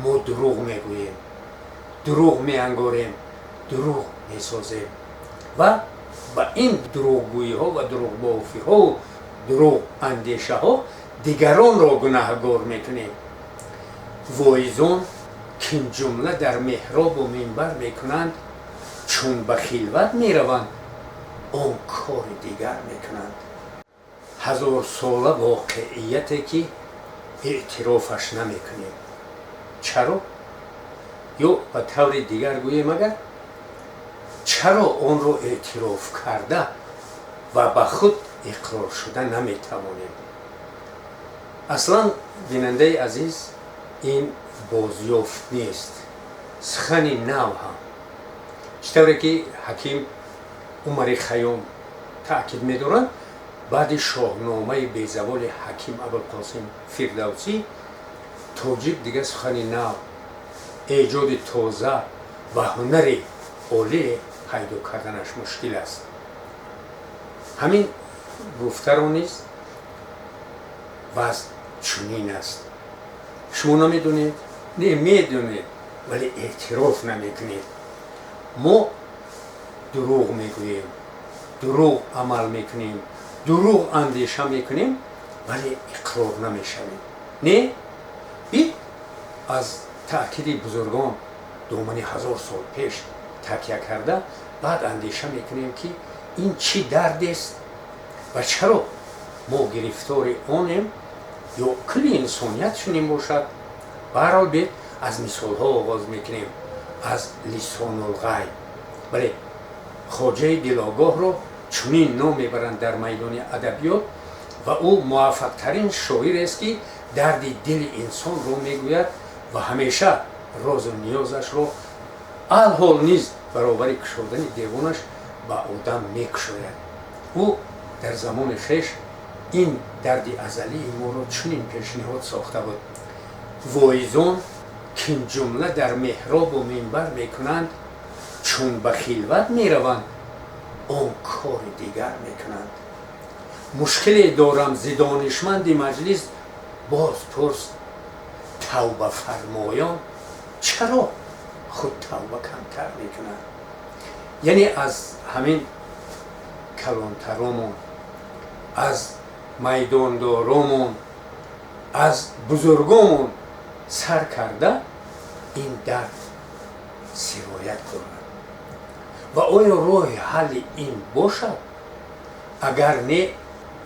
ما دروغ میگوییم، دروغ میانگاریم، دروغ میسازیم و با این دروغگویی ها و دروغ بافی ها و دروغ اندیشه ها دیگران را گناهگار میکنیم. واعظان که این جمله در محراب و منبر میکنند، چون به خلوت میروند آن کار دیگر میکنند. 1000 ساله واقعیتی که اعترافش نمیکنیم. چرا؟ یا به طور دیگر گوییم اگر چرا آن را اعتراف کرده و به خود اقرار شده نمیتوانیم؟ اصلا بیننده عزیز این بازیافت نیست، سخن نو هم. چطوری که حکیم عمر خیام تأکید می‌دارند، بعد شاهنامه بیزوال حکیم ابوالقاسم فردوسی، تاجیک دیگه سخن نو، ایجاد تازه و هنر عالی پیدا کردنش مشکل است. همین گفته رو نیز وضع چنین است. شما نمیدونید؟ نه میدونید ولی اعتراف نمیکنید. ما دروغ میگوییم، دروغ عمل میکنیم، دروغ اندیشه میکنیم ولی اقرار نمیشویم. نه؟ این از تأکید بزرگان دامن 1000 سال پیش تکیه کرده، بعد اندیشه میکنیم که این چی درد است و چرا ما گرفتار آنیم یا کل انسانیت چنین باشد. به هر حال بید از مثال ها آغاز میکنیم، از لسان الغیب. بله، خواجه دلآگاه را چنین نام میبرند در میدان ادبیات و او موفق ترین شاعر است که درد دل انسان را میگوید و همیشه راز و نیازش را الحال نیز برابر کشودن دیوانش به آدم میکشاید. او در زمان خویش این درد ازلی ما را چنین پیشنهاد ساخته بود: واعظان که این جمله در محراب و منبر میکنند، چون به خلوت میروند آن کار دیگر میکنند. مشکلی دارم ز دانشمند مجلس، باز پرس توبه فرمایان چرا خود توبه کمتر میکنند؟ یعنی از همین کلانترامون، از میداندارامون، از بزرگامون سر کرده این درد سرایت کنند و آیا راه حل این باشد؟ اگر نه،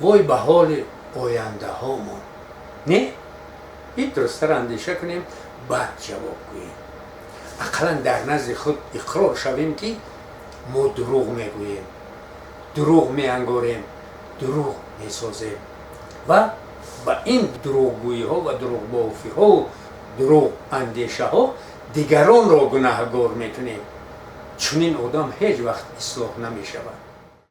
وای به حال آینده هامون. نه؟ این درست‌تر اندیشه کنیم، بعد جواب گوییم. اقلا در نزد خود اقرار شویم که ما دروغ میگوییم، دروغ میانگاریم، دروغ میسازیم و با این دروغگویی ها و دروغ بافی ها و دروغ اندیشه ها دیگران را گناهگار میکنیم. چنین آدم هیچ وقت اصلاح نمی شود.